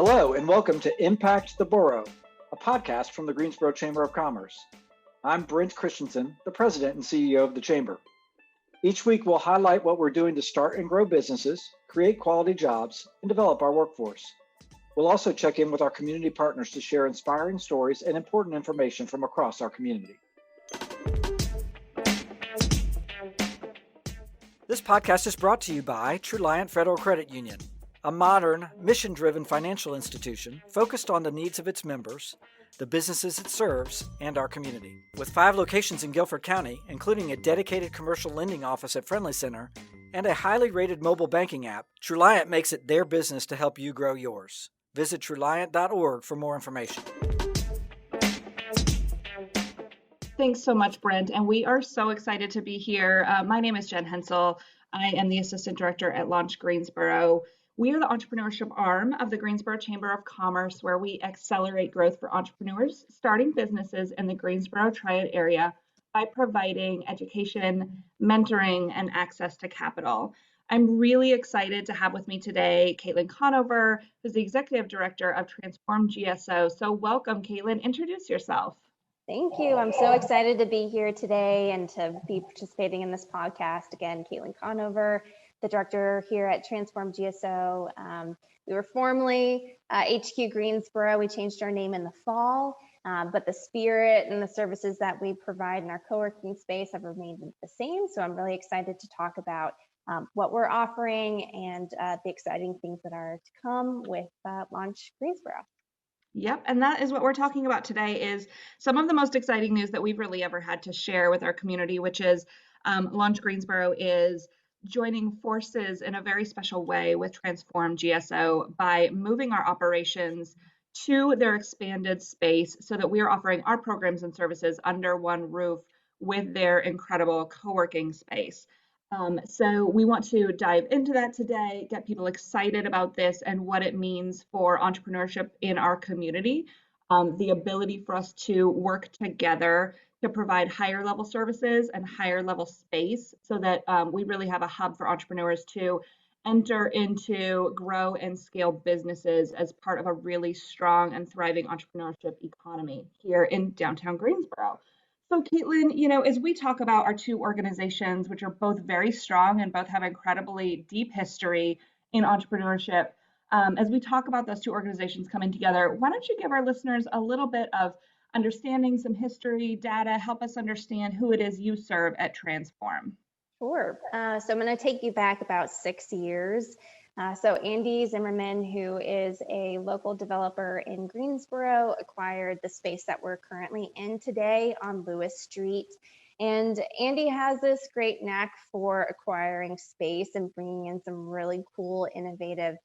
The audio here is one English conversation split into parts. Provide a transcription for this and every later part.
Hello and welcome to Impact the Borough, a podcast from the Greensboro Chamber of Commerce. I'm Brent Christensen, the President and CEO of the Chamber. Each week we'll highlight what we're doing to start and grow businesses, create quality jobs, and develop our workforce. We'll also check in with our community partners to share inspiring stories and important information from across our community. This podcast is brought to you by Truliant Federal Credit Union, a modern, mission-driven financial institution focused on the needs of its members, the businesses it serves, and our community. With 5 locations in Guilford County, including a dedicated commercial lending office at Friendly Center and a highly rated mobile banking app, Truliant makes it their business to help you grow yours. Visit Truliant.org for more information. Thanks so much, Brent, and we are so excited to be here. My name is Jenn Hensel. I am the Assistant Director at Launch Greensboro. We are the entrepreneurship arm of the Greensboro Chamber of Commerce, where we accelerate growth for entrepreneurs starting businesses in the Greensboro Triad area by providing education, mentoring, and access to capital. I'm really excited to have with me today Kaitlin Conover, who's the Executive Director of transformGSO. So welcome, Kaitlin. Introduce yourself. Thank you. I'm so excited to be here today and to be participating in this podcast. Again, Kaitlin Conover, the director here at transformGSO. We were formerly HQ Greensboro. We changed our name in the fall, but the spirit and the services that we provide in our co-working space have remained the same. So I'm really excited to talk about what we're offering and the exciting things that are to come with Launch Greensboro. Yep, and that is what we're talking about today, is some of the most exciting news that we've really ever had to share with our community, which is Launch Greensboro is joining forces in a very special way with transformGSO by moving our operations to their expanded space so that we are offering our programs and services under one roof with their incredible co-working space. So we want to dive into that today, get people excited about this and what it means for entrepreneurship in our community, the ability for us to work together to provide higher level services and higher level space so that we really have a hub for entrepreneurs to enter into, grow, and scale businesses as part of a really strong and thriving entrepreneurship economy here in downtown Greensboro. So Kaitlin, as we talk about our two organizations, which are both very strong and both have incredibly deep history in entrepreneurship, as we talk about those two organizations coming together, why don't you give our listeners a little bit of understanding, some history, data, help us understand who it is you serve at Transform. Sure. So I'm going to take you back about 6 years. So Andy Zimmerman, who is a local developer in Greensboro, acquired the space that we're currently in today on Lewis Street. And Andy has this great knack for acquiring space and bringing in some really cool, innovative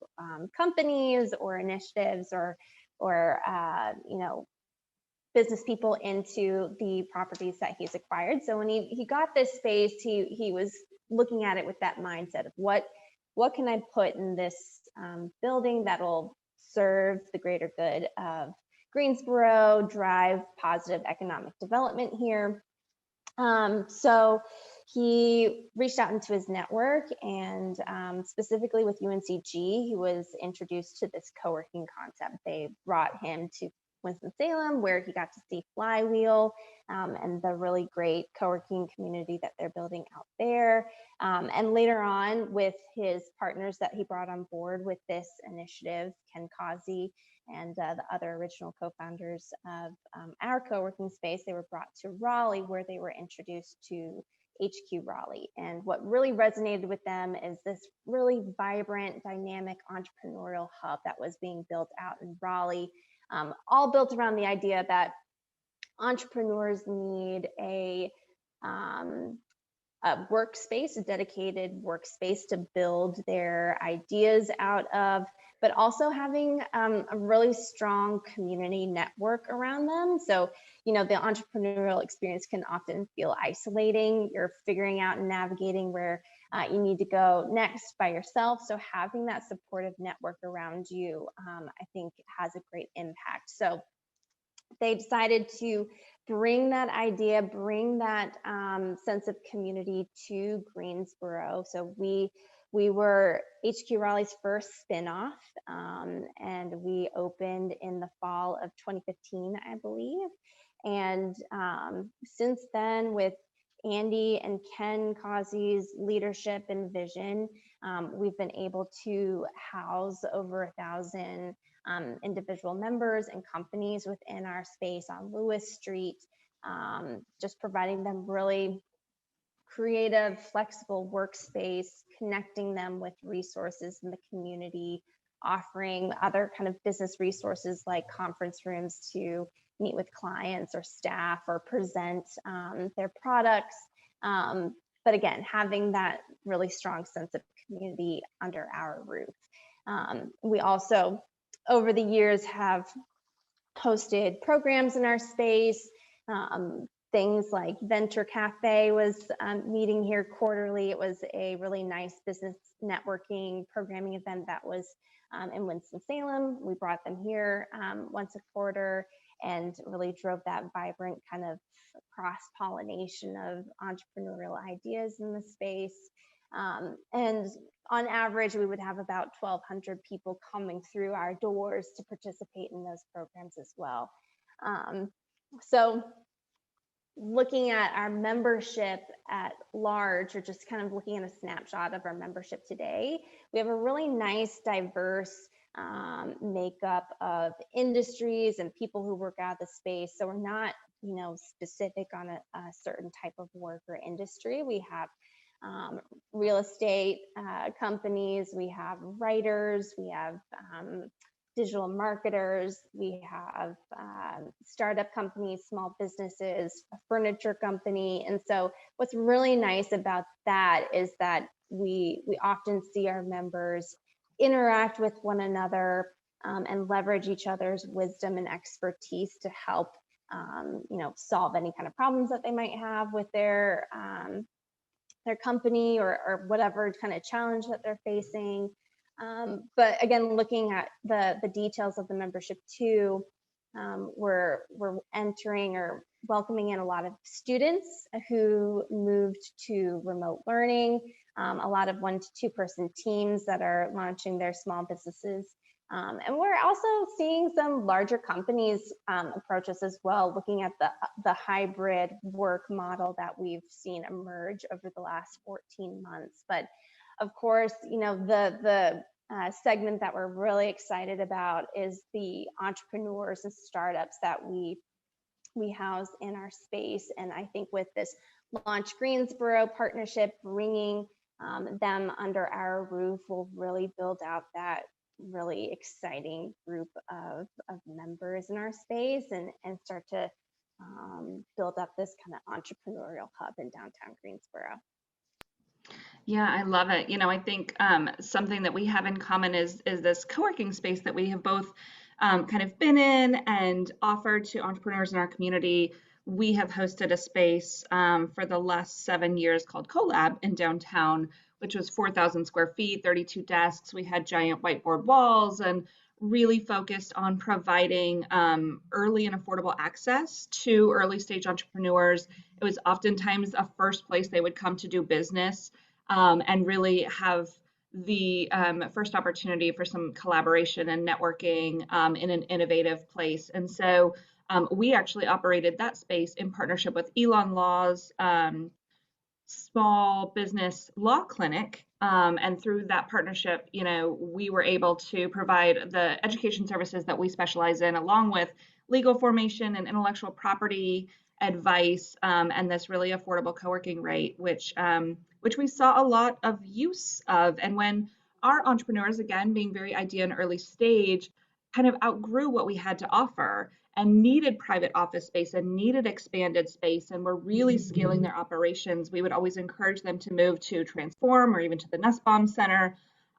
companies or initiatives or business people into the properties that he's acquired. So when he got this space, he was looking at it with that mindset of what can I put in this building that'll serve the greater good of Greensboro, drive positive economic development here. So he reached out into his network and specifically with UNCG, he was introduced to this co-working concept. They brought him to Winston-Salem, where he got to see Flywheel and the really great co-working community that they're building out there. And later on, with his partners that he brought on board with this initiative, Ken Causey and the other original co-founders of our co-working space, they were brought to Raleigh, where they were introduced to HQ Raleigh. And what really resonated with them is this really vibrant, dynamic entrepreneurial hub that was being built out in Raleigh. All built around the idea that entrepreneurs need a workspace, a dedicated workspace to build their ideas out of, but also having a really strong community network around them. So, the entrepreneurial experience can often feel isolating. You're figuring out and navigating where you need to go next by yourself. So having that supportive network around you, I think has a great impact. So they decided to bring that idea, bring that sense of community to Greensboro. So we We were HQ Raleigh's first spinoff, and we opened in the fall of 2015, I believe. And since then, with Andy and Ken Causey's leadership and vision, we've been able to house over 1,000 individual members and companies within our space on Lewis Street, just providing them really creative, flexible workspace, connecting them with resources in the community, offering other kind of business resources like conference rooms to meet with clients or staff or present their products. But again, having that really strong sense of community under our roof. We also, over the years, have hosted programs in our space. Things like Venture Cafe was meeting here quarterly. It was a really nice business networking programming event that was in Winston-Salem. We brought them here once a quarter and really drove that vibrant kind of cross-pollination of entrepreneurial ideas in the space. And on average, we would have about 1,200 people coming through our doors to participate in those programs as well. So looking at our membership at large, or just kind of looking at a snapshot of our membership today, we have a really nice, diverse makeup of industries and people who work out of the space. So we're not, specific on a certain type of work or industry. We have real estate companies, we have writers, we have digital marketers, we have startup companies, small businesses, a furniture company. And so what's really nice about that is that we often see our members interact with one another and leverage each other's wisdom and expertise to help solve any kind of problems that they might have with their company or whatever kind of challenge that they're facing. But again, looking at the details of the membership too, we're entering or welcoming in a lot of students who moved to remote learning, a lot of 1 to 2 person teams that are launching their small businesses. And we're also seeing some larger companies approach us as well, looking at the hybrid work model that we've seen emerge over the last 14 months. But of course, the segment that we're really excited about is the entrepreneurs and startups that we house in our space. And I think with this Launch Greensboro partnership, bringing them under our roof will really build out that really exciting group of members in our space and start to build up this kind of entrepreneurial hub in downtown Greensboro. Yeah, I love it. I think something that we have in common is this co-working space that we have both kind of been in and offered to entrepreneurs in our community. We have hosted a space for the last 7 years called CoLab in downtown, which was 4,000 square feet, 32 desks. We had giant whiteboard walls and really focused on providing early and affordable access to early stage entrepreneurs. It was oftentimes a first place they would come to do business and really have the first opportunity for some collaboration and networking in an innovative place. And so we actually operated that space in partnership with Elon Law's small business law clinic. And through that partnership, we were able to provide the education services that we specialize in, along with legal formation and intellectual property advice, and this really affordable co-working rate, which we saw a lot of use of. And when our entrepreneurs, again, being very idea and early stage, kind of outgrew what we had to offer and needed private office space and needed expanded space and were really scaling their operations, we would always encourage them to move to Transform or even to the Nussbaum Center.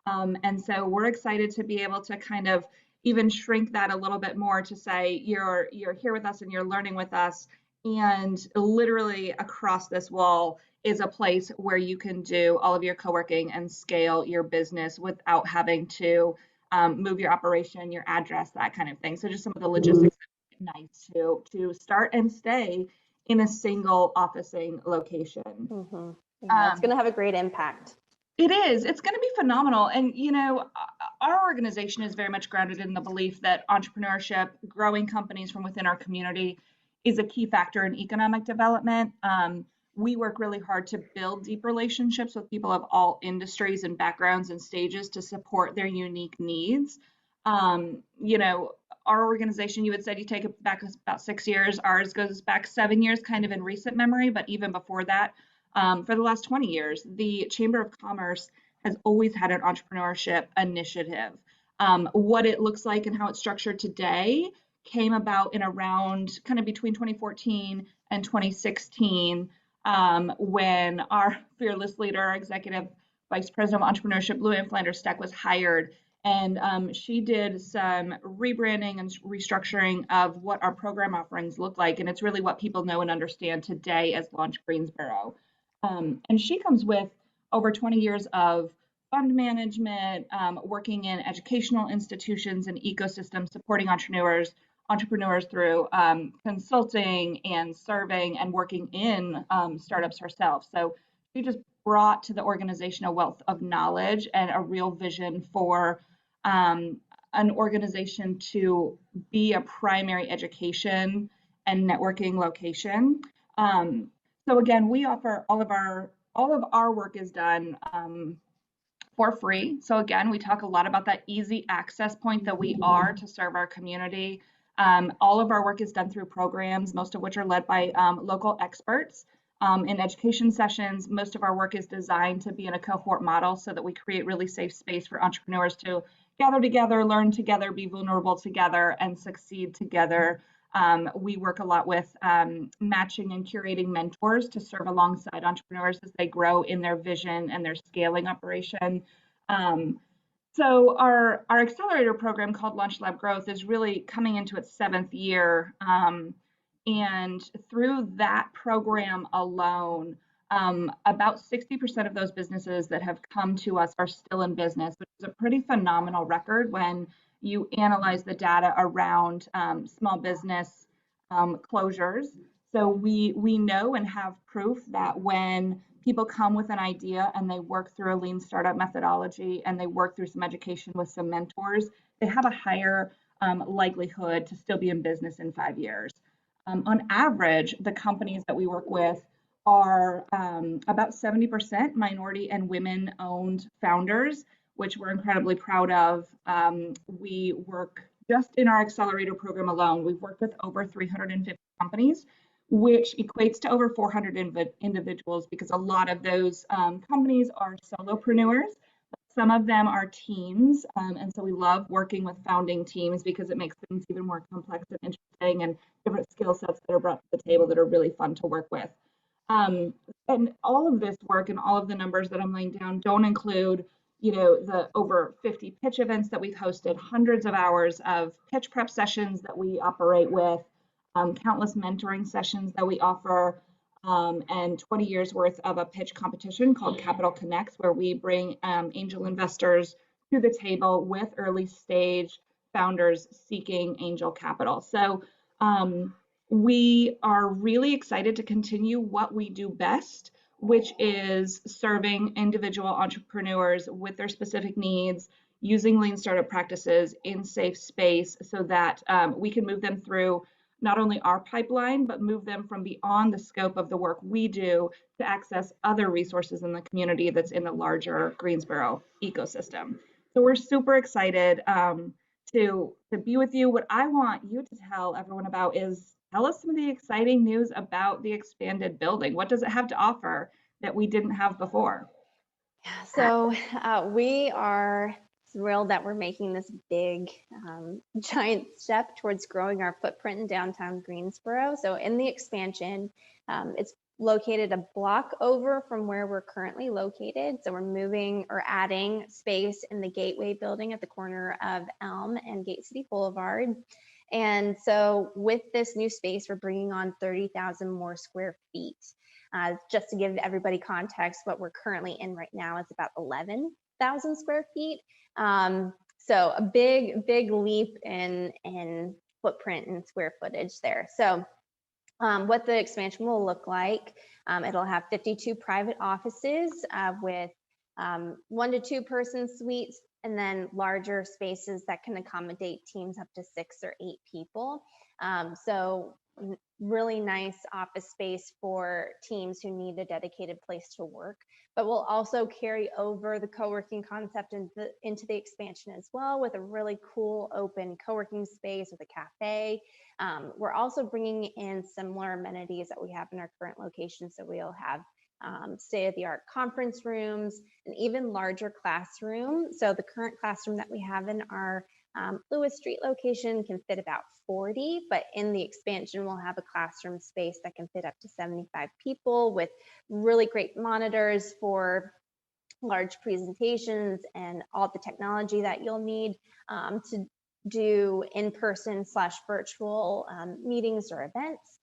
And so we're excited to be able to kind of even shrink that a little bit more to say, you're here with us and you're learning with us. And literally across this wall is a place where you can do all of your co-working and scale your business without having to move your operation, your address, that kind of thing. So just some of the logistics nice to start and stay in a single officing location. Mm-hmm. Yeah, it's going to have a great impact. It is. It's going to be phenomenal. And, our organization is very much grounded in the belief that entrepreneurship, growing companies from within our community, is a key factor in economic development. We work really hard to build deep relationships with people of all industries and backgrounds and stages to support their unique needs. Our organization, you had said you take it back about 6 years. Ours goes back 7 years, kind of in recent memory, but even before that, for the last 20 years, the Chamber of Commerce has always had an entrepreneurship initiative. What it looks like and how it's structured today came about in around kind of between 2014 and 2016, when our fearless leader, our executive vice president of entrepreneurship, Luann Flanders Steck, was hired. And she did some rebranding and restructuring of what our program offerings look like. And it's really what people know and understand today as Launch Greensboro. And she comes with over 20 years of fund management, working in educational institutions and ecosystems, supporting entrepreneurs through consulting and serving and working in startups herself. So she just brought to the organization a wealth of knowledge and a real vision for an organization to be a primary education and networking location. So again, we offer all of our work is done for free. So again, we talk a lot about that easy access point that we are to serve our community. All of our work is done through programs, most of which are led by local experts. In education sessions, most of our work is designed to be in a cohort model so that we create really safe space for entrepreneurs to gather together, learn together, be vulnerable together, and succeed together. We work a lot with matching and curating mentors to serve alongside entrepreneurs as they grow in their vision and their scaling operation. So our accelerator program called Launch Lab Growth is really coming into its 7th year. And through that program alone, about 60% of those businesses that have come to us are still in business, which is a pretty phenomenal record when you analyze the data around small business closures. So we know and have proof that when people come with an idea and they work through a lean startup methodology and they work through some education with some mentors, they have a higher likelihood to still be in business in 5 years. On average, the companies that we work with are about 70% minority and women-owned founders, which we're incredibly proud of. We work just in our accelerator program alone, we've worked with over 350 companies, which equates to over 400 individuals, because a lot of those companies are solopreneurs. Some of them are teams, and so we love working with founding teams because it makes things even more complex and interesting, and different skill sets that are brought to the table that are really fun to work with. And all of this work and all of the numbers that I'm laying down don't include, the over 50 pitch events that we've hosted, hundreds of hours of pitch prep sessions that we operate with, countless mentoring sessions that we offer, and 20 years worth of a pitch competition called Capital Connects, where we bring angel investors to the table with early stage founders seeking angel capital. So we are really excited to continue what we do best, which is serving individual entrepreneurs with their specific needs, using lean startup practices in safe space so that we can move them through not only our pipeline, but move them from beyond the scope of the work we do to access other resources in the community that's in the larger Greensboro ecosystem. So we're super excited to be with you. What I want you to tell everyone about is, tell us some of the exciting news about the expanded building. What does it have to offer that we didn't have before? So we are thrilled that we're making this big, giant step towards growing our footprint in downtown Greensboro. So in the expansion, it's located a block over from where we're currently located. So we're moving or adding space in the Gateway building at the corner of Elm and Gate City Boulevard. And so with this new space, we're bringing on 30,000 more square feet. Just to give everybody context, what we're currently in right now is about 11,000 square feet. So a big leap in footprint and square footage there. So what the expansion will look like, it'll have 52 private offices with 1 to 2 person suites, and then larger spaces that can accommodate teams up to 6 or 8 people. So really nice office space for teams who need a dedicated place to work. But we'll also carry over the co-working concept into the expansion as well, with a really cool open co-working space with a cafe. We're also bringing in similar amenities that we have in our current location. So we'll have state-of-the-art conference rooms, and even larger classroom. So the current classroom that we have in our Lewis Street location can fit about 40, but in the expansion, we'll have a classroom space that can fit up to 75 people, with really great monitors for large presentations and all the technology that you'll need to do in-person / virtual meetings or events.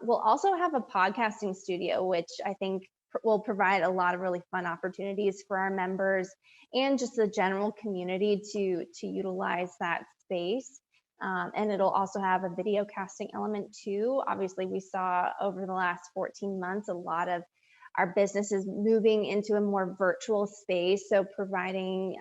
We'll also have a podcasting studio, which I think will provide a lot of really fun opportunities for our members and just the general community to utilize that space. And it'll also have a video casting element too. Obviously, we saw over the last 14 months a lot of our businesses moving into a more virtual space. So providing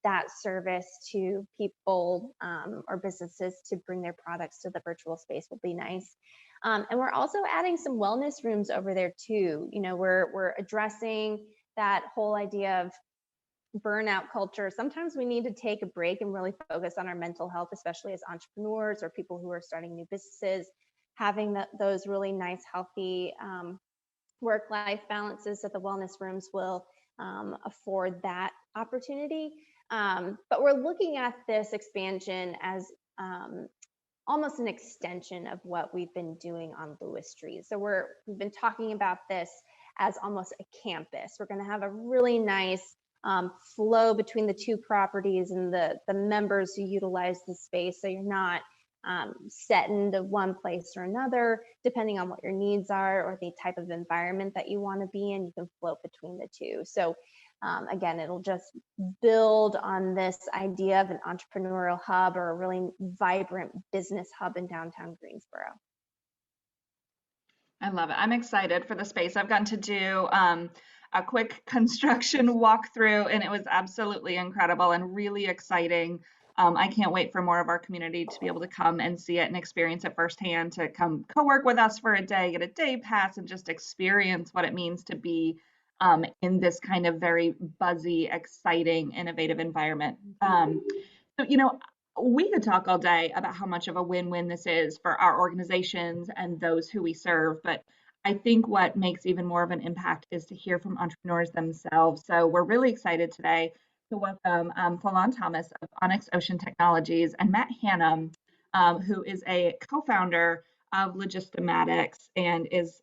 that service to people or businesses to bring their products to the virtual space will be nice. And we're also adding some wellness rooms over there too. You know, we're addressing that whole idea of burnout culture. Sometimes we need to take a break and really focus on our mental health, especially as entrepreneurs or people who are starting new businesses. Having those really nice, healthy work-life balances that the wellness rooms will afford that opportunity. But we're looking at this expansion as almost an extension of what we've been doing on Lewis Street. So we've been talking about this as almost a campus. We're going to have a really nice flow between the two properties and the members who utilize the space. So you're not set into one place or another, depending on what your needs are or the type of environment that you want to be in. You can float between the two. So again, it'll just build on this idea of an entrepreneurial hub or a really vibrant business hub in downtown Greensboro. I love it. I'm excited for the space. I've gotten to do a quick construction walkthrough, and it was absolutely incredible and really exciting. I can't wait for more of our community to be able to come and see it and experience it firsthand, to come co-work with us for a day, get a day pass, and just experience what it means to be in this kind of very buzzy, exciting, innovative environment. So, you know, we could talk all day about how much of a win-win this is for our organizations and those who we serve, but I think what makes even more of an impact is to hear from entrepreneurs themselves. So we're really excited today to welcome FaLon Thomas of Onyx Ocean Technologies and Matt Hannan, who is a co-founder of Logistomatics and is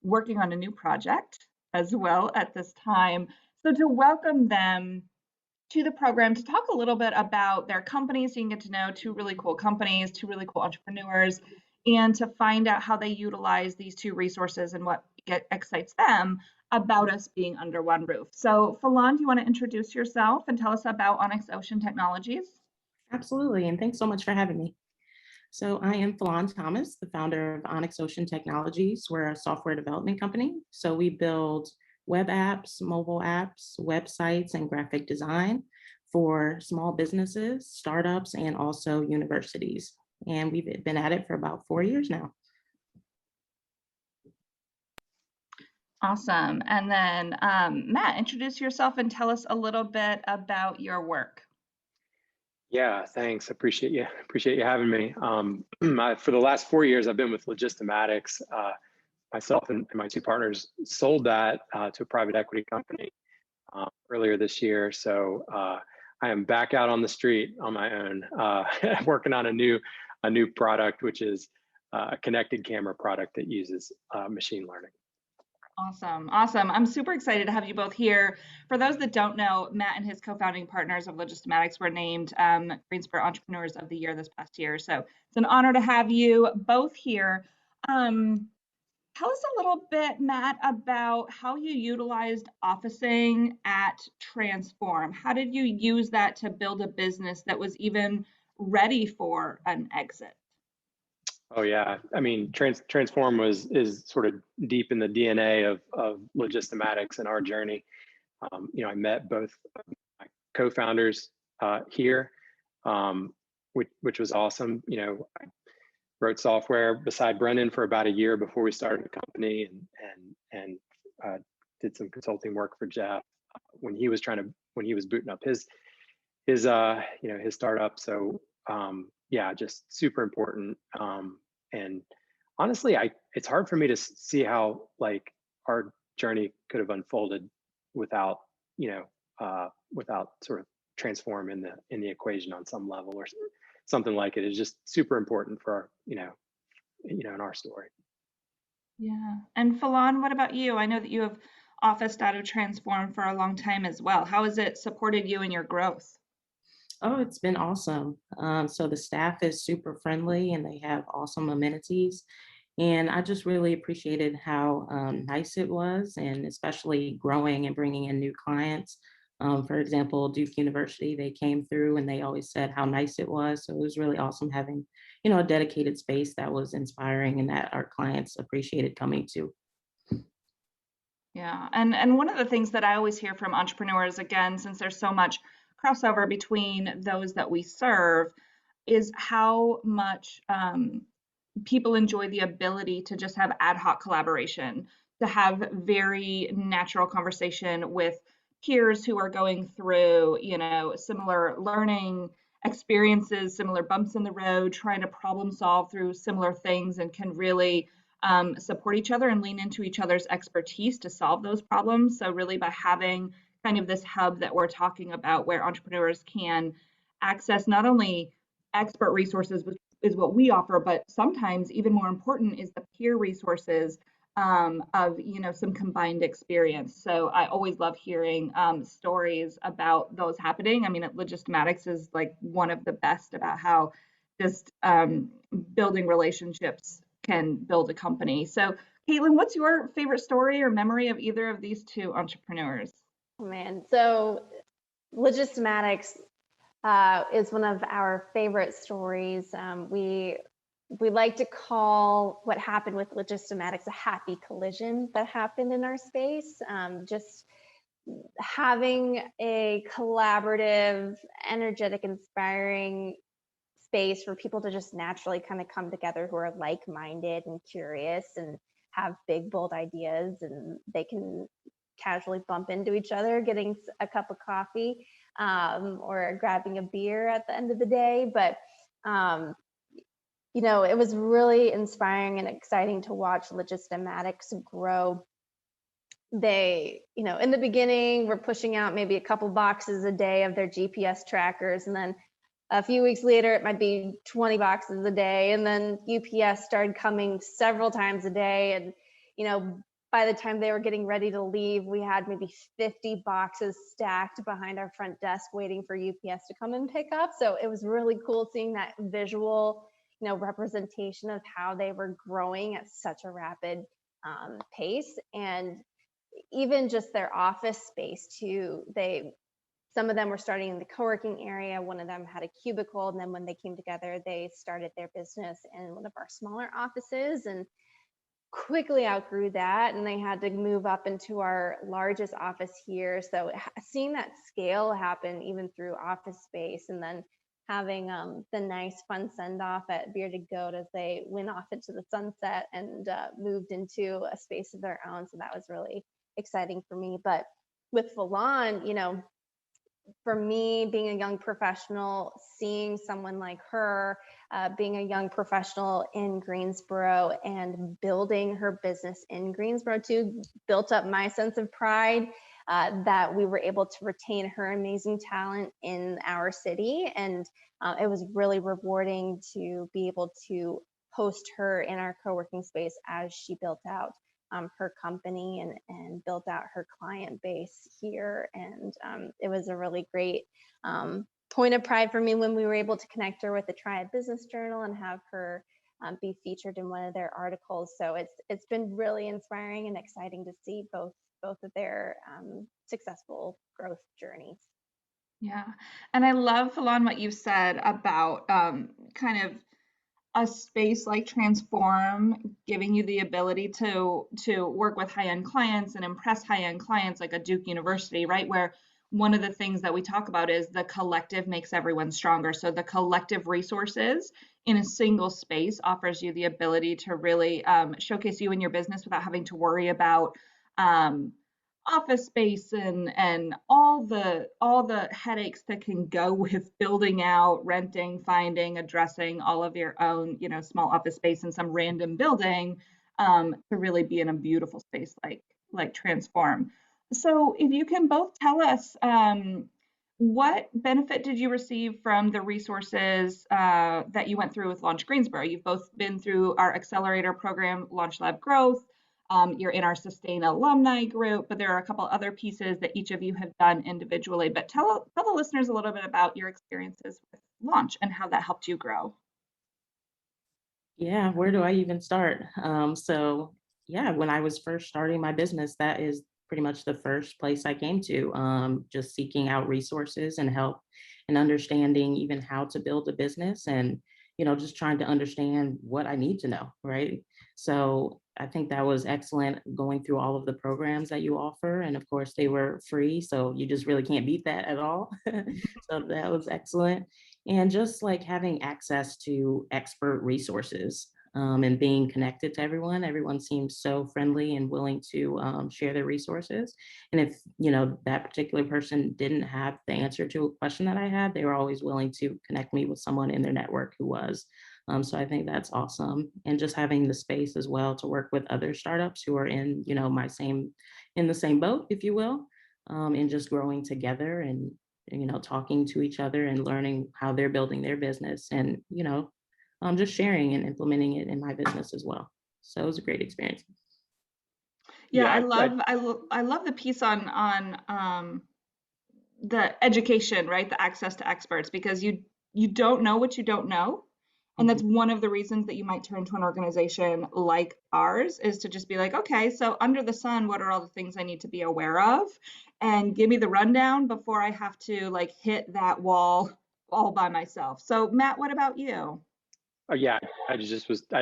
working on a new project as well at this time. So to welcome them to the program, to talk a little bit about their companies, so you can get to know two really cool companies, two really cool entrepreneurs, and to find out how they utilize these two resources and what excites them about us being under one roof. So FaLon, do you want to introduce yourself and tell us about Onyx Ocean Technologies? Absolutely, and thanks so much for having me. So I am FaLon Thomas, the founder of Onyx Ocean Technologies. We're a software development company. So we build web apps, mobile apps, websites, and graphic design for small businesses, startups, and also universities. And we've been at it for about 4 years now. Awesome. And then Matt, introduce yourself and tell us a little bit about your work. Yeah, thanks. Appreciate you having me. For the last 4 years, I've been with Logistomatics. Myself and my two partners sold that to a private equity company earlier this year. So I am back out on the street on my own, working on a new product, which is a connected camera product that uses machine learning. Awesome. Awesome. I'm super excited to have you both here. For those that don't know, Matt and his co-founding partners of Logistomatics were named Greensboro Entrepreneurs of the Year this past year. So it's an honor to have you both here. Tell us a little bit, Matt, about how you utilized officing at Transform. How did you use that to build a business that was even ready for an exit? Oh yeah, I mean, Transform is sort of deep in the DNA of Logistomatics and our journey. I met both my co-founders here, which was awesome. I wrote software beside Brennan for about a year before we started the company, and did some consulting work for Jeff when he was booting up his startup. So yeah, just super important. And honestly, it's hard for me to see how like our journey could have unfolded without without sort of transform in the equation on some level or something like it. Is just super important for our, in our story. Yeah. And FaLon, what about you? I know that you have officed out of Transform for a long time as well. How has it supported you in your growth? Oh, it's been awesome. So the staff is super friendly and they have awesome amenities. And I just really appreciated how nice it was, and especially growing and bringing in new clients. For example, Duke University, they came through and they always said how nice it was. So it was really awesome having, a dedicated space that was inspiring and that our clients appreciated coming to. Yeah. And one of the things that I always hear from entrepreneurs, again, since there's so much crossover between those that we serve, is how much people enjoy the ability to just have ad hoc collaboration, to have very natural conversation with peers who are going through, similar learning experiences, similar bumps in the road, trying to problem solve through similar things, and can really support each other and lean into each other's expertise to solve those problems. So really by having kind of this hub that we're talking about where entrepreneurs can access not only expert resources, which is what we offer, but sometimes even more important is the peer resources of some combined experience. So I always love hearing stories about those happening. I mean, Logistomatics is like one of the best about how just building relationships can build a company. So Kaitlin, what's your favorite story or memory of either of these two entrepreneurs? Oh, man, so Logistomatics is one of our favorite stories. We like to call what happened with Logistomatics a happy collision that happened in our space. Just having a collaborative, energetic, inspiring space for people to just naturally kind of come together who are like-minded and curious and have big, bold ideas, and they can casually bump into each other getting a cup of coffee or grabbing a beer at the end of the day. But it was really inspiring and exciting to watch Logistomatics grow. They, in the beginning, were pushing out maybe a couple boxes a day of their GPS trackers, and then a few weeks later, it might be 20 boxes a day. And then UPS started coming several times a day. And, by the time they were getting ready to leave, we had maybe 50 boxes stacked behind our front desk waiting for UPS to come and pick up. So it was really cool seeing that visual, representation of how they were growing at such a rapid pace. And even just their office space too, some of them were starting in the co-working area. One of them had a cubicle. And then when they came together, they started their business in one of our smaller offices and quickly outgrew that. And they had to move up into our largest office here. So seeing that scale happen even through office space, and then having the nice fun send off at Bearded Goat as they went off into the sunset and moved into a space of their own. So that was really exciting for me. But with FaLon, for me, being a young professional, seeing someone like her, being a young professional in Greensboro and building her business in Greensboro too, built up my sense of pride that we were able to retain her amazing talent in our city. And it was really rewarding to be able to host her in our co-working space as she built out her company and built out her client base here. And it was a really great point of pride for me when we were able to connect her with the Triad Business Journal and have her be featured in one of their articles. So it's been really inspiring and exciting to see both of their successful growth journeys. Yeah. And I love, FaLon, what you said about kind of a space like Transform giving you the ability to work with high-end clients and impress high-end clients like a Duke University, right? Where one of the things that we talk about is the collective makes everyone stronger. So the collective resources in a single space offers you the ability to really showcase you and your business without having to worry about office space and all the headaches that can go with building out, renting, finding, addressing all of your own, small office space in some random building, to really be in a beautiful space like Transform. So if you can both tell us, what benefit did you receive from the resources that you went through with Launch Greensboro? You've both been through our accelerator program, Launch Lab Growth. You're in our Sustain alumni group, but there are a couple other pieces that each of you have done individually. But tell the listeners a little bit about your experiences with Launch and how that helped you grow. Yeah, where do I even start? So yeah, when I was first starting my business, that is pretty much the first place I came to, just seeking out resources and help and understanding even how to build a business and, just trying to understand what I need to know, right? So I think that was excellent going through all of the programs that you offer. And of course, they were free. So you just really can't beat that at all. So that was excellent. And just like having access to expert resources, and being connected to everyone seems so friendly and willing to share their resources. And if that particular person didn't have the answer to a question that I had, they were always willing to connect me with someone in their network who was. So I think that's awesome. And just having the space as well to work with other startups who are in in the same boat, if you will, and just growing together and talking to each other and learning how they're building their business and just sharing and implementing it in my business as well. So it was a great experience. Yeah, Yeah, I love the piece on the education, right? The access to experts, because you don't know what you don't know. And that's one of the reasons that you might turn to an organization like ours, is to just be like, okay, so under the sun, what are all the things I need to be aware of? And give me the rundown before I have to like hit that wall all by myself. So Matt, what about you? yeah, I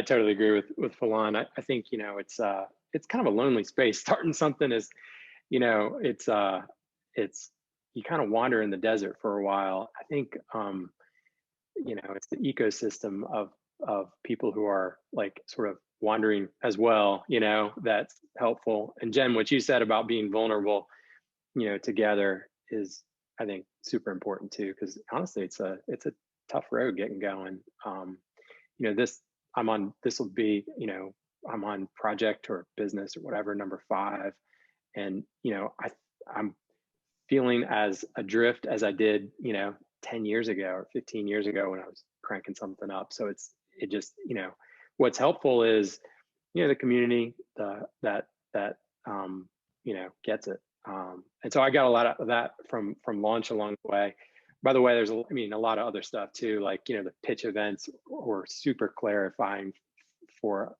totally agree with FaLon. I think, it's kind of a lonely space. Starting something is, it's you kind of wander in the desert for a while. I think, it's the ecosystem of people who are like sort of wandering as well, that's helpful. And Jen, what you said about being vulnerable, together is, I think, super important too, because honestly, it's a tough road getting going. This will be, I'm on project or business or whatever, number 5. And, I'm feeling as adrift as I did, 10 years ago or 15 years ago when I was cranking something up. So it just, what's helpful is, the community that gets it. And so I got a lot of that from Launch along the way. By the way, there's a lot of other stuff too, like, the pitch events were super clarifying for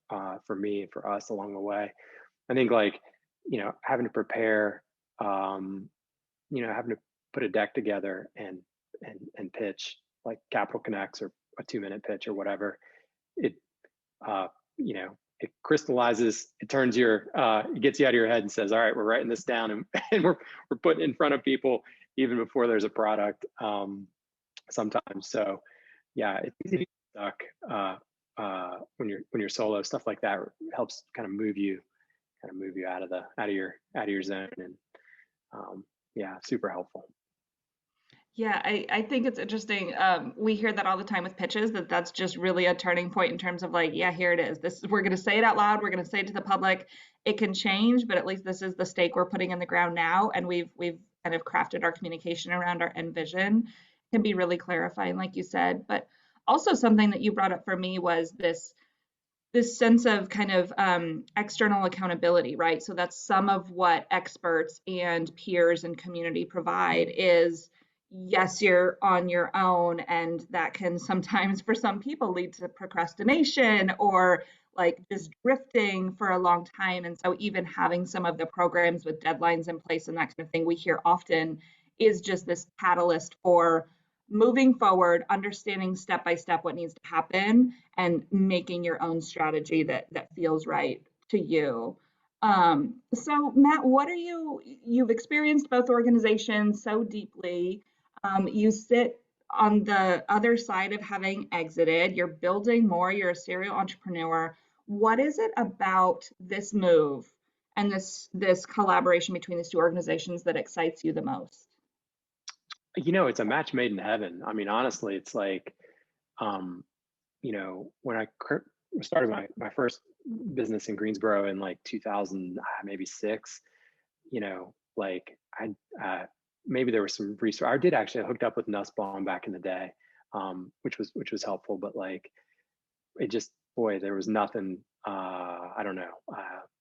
me and for us along the way. I think like, having to prepare, having to put a deck together and pitch like Capital Connects or a 2-minute pitch or whatever, it it crystallizes, it turns it gets you out of your head and says, all right, we're writing this down and we're putting it in front of people even before there's a product, sometimes. So yeah, it's easy to get stuck when you're solo. Stuff like that helps kind of move you out of your zone. And yeah, super helpful. Yeah, I think it's interesting. We hear that all the time with pitches, that's just really a turning point in terms of like, yeah, here it is. We're going to say it out loud. We're going to say it to the public. It can change, but at least this is the stake we're putting in the ground now. And we've kind of crafted our communication around our end vision. It can be really clarifying, like you said. But also something that you brought up for me was this sense of kind of external accountability, right? So that's some of what experts and peers and community provide is, yes, you're on your own, and that can sometimes for some people lead to procrastination or like just drifting for a long time. And so even having some of the programs with deadlines in place and that kind of thing we hear often is just this catalyst for moving forward, understanding step by step what needs to happen, and making your own strategy that feels right to you. So Matt, you've experienced both organizations so deeply. You sit on the other side of having exited, you're building more, you're a serial entrepreneur. What is it about this move and this collaboration between these two organizations that excites you the most? It's a match made in heaven. I mean, honestly, it's like, um, when I started my first business in Greensboro in like 2000, maybe six, like maybe there was some research. I did actually hooked up with Nussbaum back in the day, which was helpful, but like it just, boy, there was nothing, I don't know.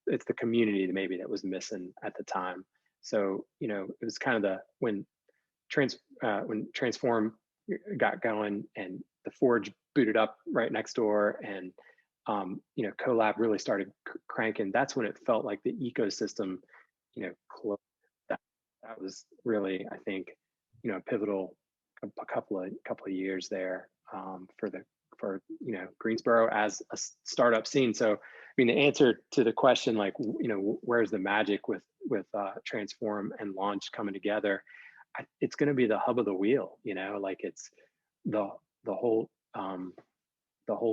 It's the community maybe that was missing at the time. So, it was kind of when Transform got going and the Forge booted up right next door, and Collab really started cranking. That's when it felt like the ecosystem, closed. That was really, I think, pivotal a couple of years there, for Greensboro as a startup scene. So, I mean, the answer to the question, like, where's the magic with Transform and Launch coming together? It's going to be the hub of the wheel, like it's the whole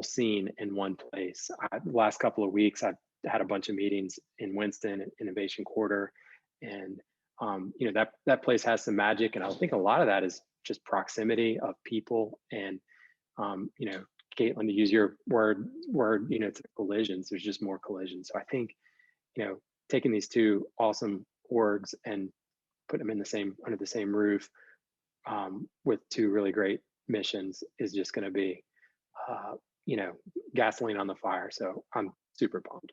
scene in one place. The last couple of weeks, I've had a bunch of meetings in Winston, Innovation Quarter, and that place has some magic, and I think a lot of that is just proximity of people, and Kaitlin, to use your word, it's collisions. There's just more collisions. So I think, taking these two awesome orgs and putting them under the same roof, with two really great missions is just going to be, gasoline on the fire. So I'm super pumped.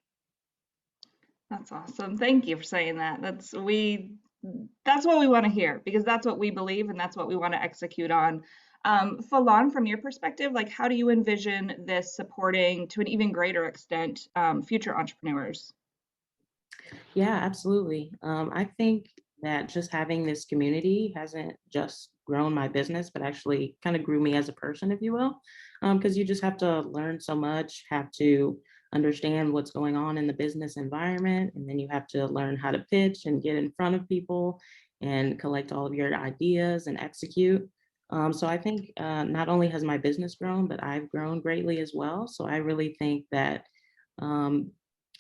That's awesome. Thank you for saying that. That's what we want to hear, because that's what we believe and that's what we want to execute on. FaLon, from your perspective, like, how do you envision this supporting, to an even greater extent, future entrepreneurs? Yeah, absolutely. I think that just having this community hasn't just grown my business, but actually kind of grew me as a person, if you will. Because you just have to learn so much, have to understand what's going on in the business environment, and then you have to learn how to pitch and get in front of people and collect all of your ideas and execute. So I think not only has my business grown, but I've grown greatly as well. So I really think that um,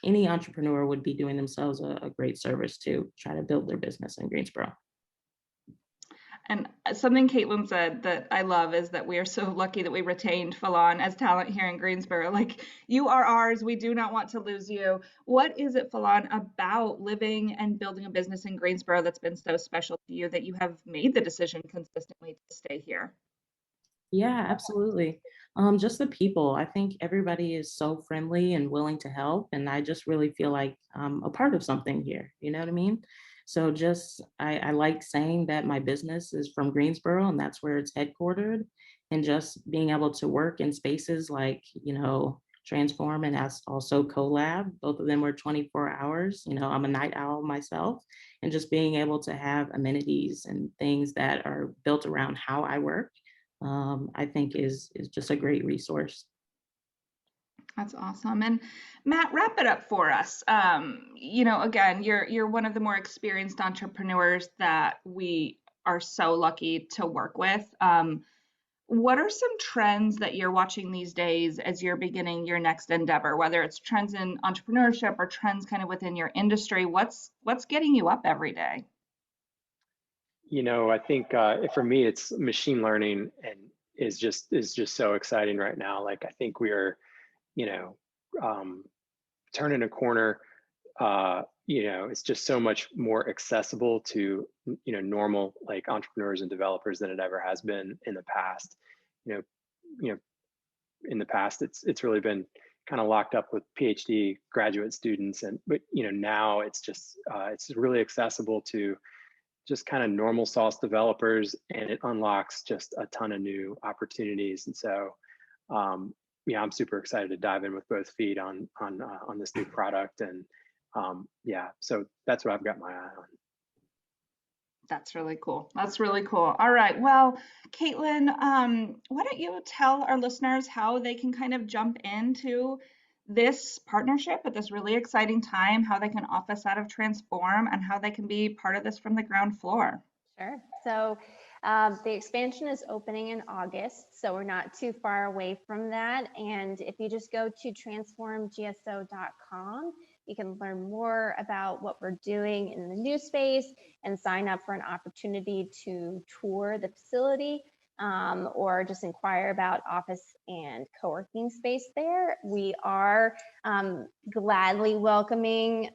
any entrepreneur would be doing themselves a great service to try to build their business in Greensboro. And something Kaitlin said that I love is that we are so lucky that we retained FaLon as talent here in Greensboro. Like, you are ours. We do not want to lose you. What is it, FaLon, about living and building a business in Greensboro that's been so special to you that you have made the decision consistently to stay here? Yeah, absolutely. Just the people. I think everybody is so friendly and willing to help. And I just really feel like I'm a part of something here. You know what I mean? So just, I like saying that my business is from Greensboro and that's where it's headquartered. And just being able to work in spaces like, Transform and also Collab. Both of them were 24 hours. I'm a night owl myself. And just being able to have amenities and things that are built around how I work, I think is just a great resource. That's awesome. And Matt, wrap it up for us. Again, you're one of the more experienced entrepreneurs that we are so lucky to work with. What are some trends that you're watching these days as you're beginning your next endeavor, whether it's trends in entrepreneurship or trends kind of within your industry? What's getting you up every day? I think for me, it's machine learning, and is just so exciting right now. Like, I think we are, um, turning a corner. It's just so much more accessible to normal, like, entrepreneurs and developers than it ever has been in the past. You know, you know, in the past, it's really been kind of locked up with PhD graduate students, but now it's really accessible to just kind of normal sauce developers, and it unlocks just a ton of new opportunities. And so, yeah, I'm super excited to dive in with both feet on this new product. And yeah, so that's what I've got my eye on. That's really cool. That's really cool. All right. Well, Kaitlin, why don't you tell our listeners how they can kind of jump into this partnership at this really exciting time, how they can office out of Transform, and how they can be part of this from the ground floor. Sure. So the expansion is opening in August, so we're not too far away from that. And if you just go to transformGSO.com, you can learn more about what we're doing in the new space and sign up for an opportunity to tour the facility, or just inquire about office and co-working space there. We are gladly welcoming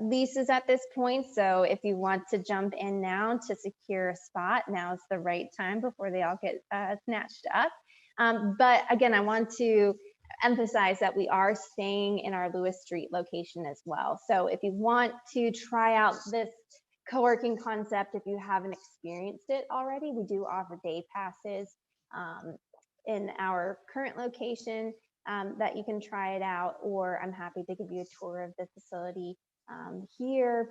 leases at this point. So if you want to jump in now to secure a spot, now is the right time before they all get snatched up. But again, I want to emphasize that we are staying in our Lewis Street location as well. So if you want to try out this co-working concept, if you haven't experienced it already, we do offer day passes in our current location that you can try it out, or I'm happy to give you a tour of the facility here.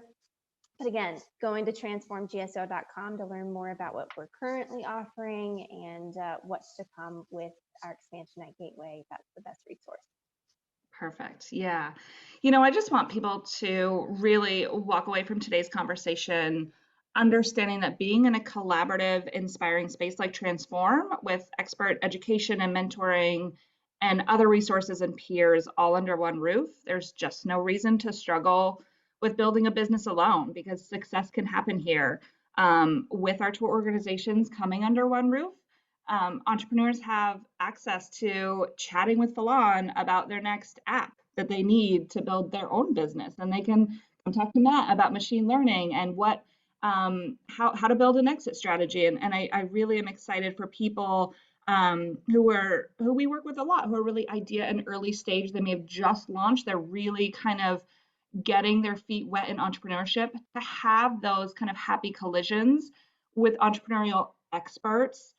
But again, going to transformGSO.com to learn more about what we're currently offering and what's to come with our expansion at Gateway. That's the best resource. Perfect. Yeah. You know, I just want people to really walk away from today's conversation understanding that being in a collaborative, inspiring space like Transform with expert education and mentoring and other resources and peers all under one roof, there's just no reason to struggle with building a business alone, because success can happen here. With our two organizations coming under one roof, entrepreneurs have access to chatting with FaLon about their next app that they need to build their own business, and they can come talk to Matt about machine learning and what how to build an exit strategy. And I really am excited for people who we work with a lot, who are really idea and early stage. They may have just launched. They're really kind of getting their feet wet in entrepreneurship, to have those kind of happy collisions with entrepreneurial experts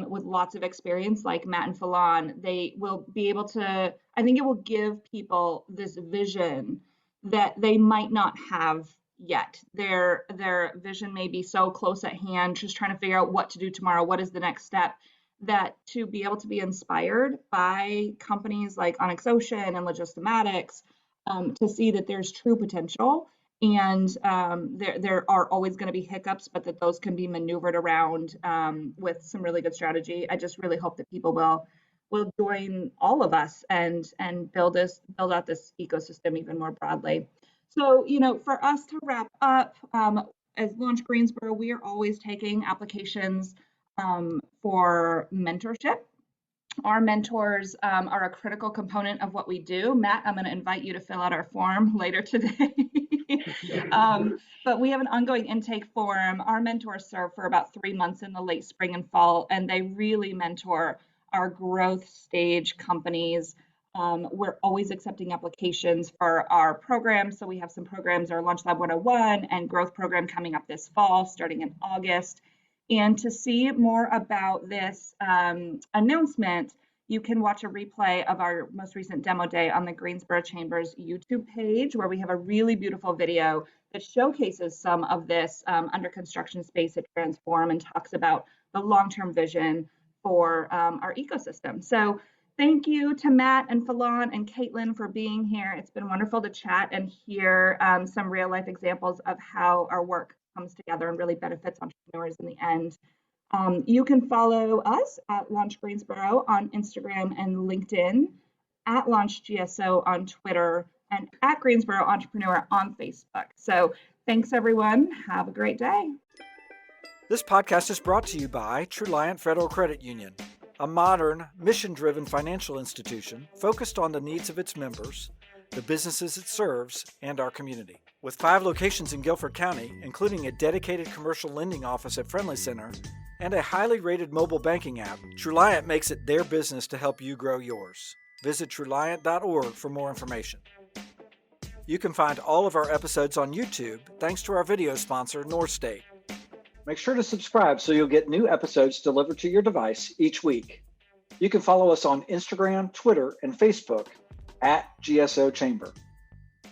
with lots of experience like Matt and FaLon. They will be able to, I think it will give people this vision that they might not have yet. Their vision may be so close at hand, just trying to figure out what to do tomorrow, what is the next step, that to be able to be inspired by companies like Onyx Ocean and Logistomatics, to see that there's true potential, and there are always going to be hiccups, but that those can be maneuvered around with some really good strategy. I just really hope that people will join all of us and build out this ecosystem even more broadly. So, you know, for us to wrap up, as Launch Greensboro, we are always taking applications for mentorship. Our mentors are a critical component of what we do. Matt, I'm going to invite you to fill out our form later today. But we have an ongoing intake form. Our mentors serve for about 3 months in the late spring and fall, and they really mentor our growth stage companies. We're always accepting applications for our programs. So we have some programs, our Launch Lab 101 and growth program coming up this fall, starting in August. And to see more about this announcement, you can watch a replay of our most recent demo day on the Greensboro Chamber's YouTube page, where we have a really beautiful video that showcases some of this under construction space at Transform and talks about the long-term vision for our ecosystem. So thank you to Matt and FaLon and Kaitlin for being here. It's been wonderful to chat and hear some real life examples of how our work comes together and really benefits entrepreneurs in the end. You can follow us at Launch Greensboro on Instagram and LinkedIn, at LaunchGSO on Twitter, and at Greensboro Entrepreneur on Facebook. So thanks, everyone. Have a great day. This podcast is brought to you by Truliant Federal Credit Union, a modern, mission-driven financial institution focused on the needs of its members, the businesses it serves, and our community. With 5 locations in Guilford County, including a dedicated commercial lending office at Friendly Center and a highly rated mobile banking app, Truliant makes it their business to help you grow yours. Visit Truliant.org for more information. You can find all of our episodes on YouTube thanks to our video sponsor, North State. Make sure to subscribe so you'll get new episodes delivered to your device each week. You can follow us on Instagram, Twitter, and Facebook at GSO Chamber.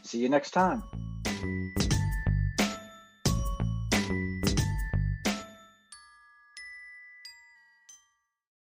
See you next time.